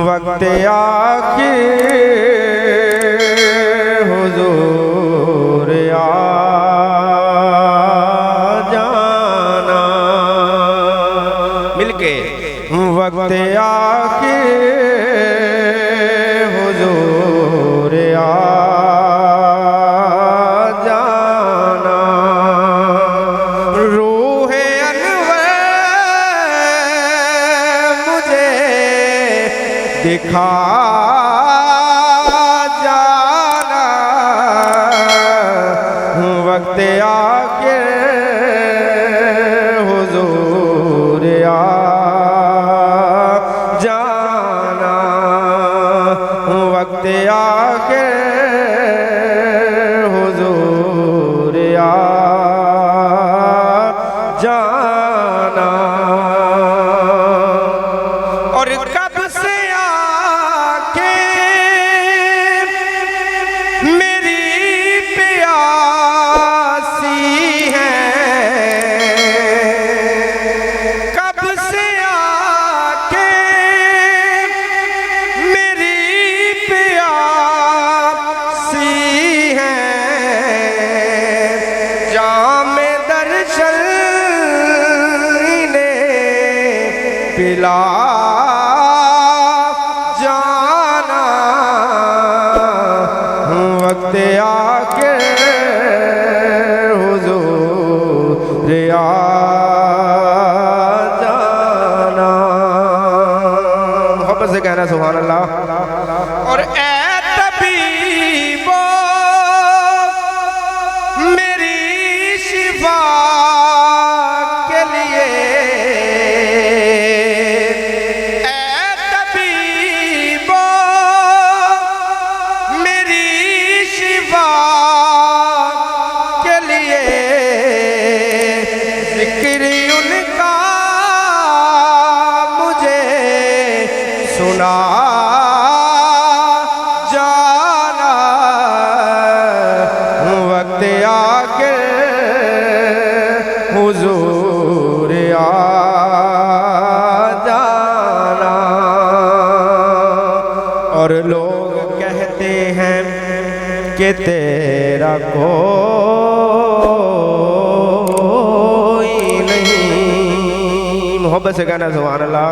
वक्त आके हुजूर आ जाना मिलके वक्त आके हुजूर आ दिखा जाना वक्त आके हुजूर आ जाना वक्त आके हुजूर आ जाना। और कब से पिला जाना वक्त आके हुजूर आ जाना। मोहब्बत से कहना सुभान अल्लाह। और ए तबीबो मेरी शिफा के लिए सुना जाना वक्त आके हुजूर आ जाना। और लोग कहते हैं कि तेरा कोई नहीं। मोहब्बत से कहना सुभान अल्लाह।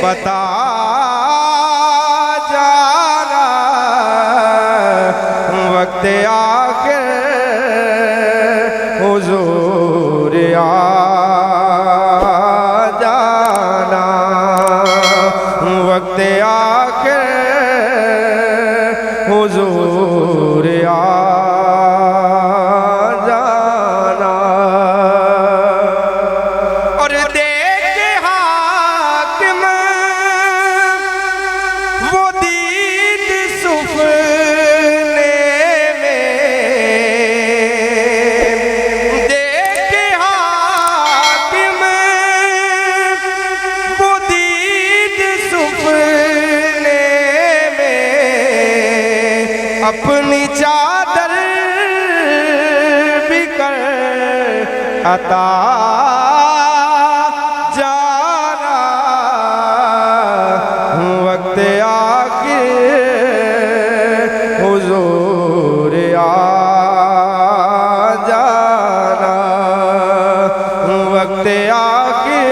बता जाना वक्त आके हुजूर आ जाना वक्त आके हुजूर आ जाना। और अपनी चादर भी कर अता जाना वक्त आके हुजूर आ जाना वक्त आके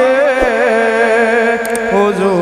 हुजूर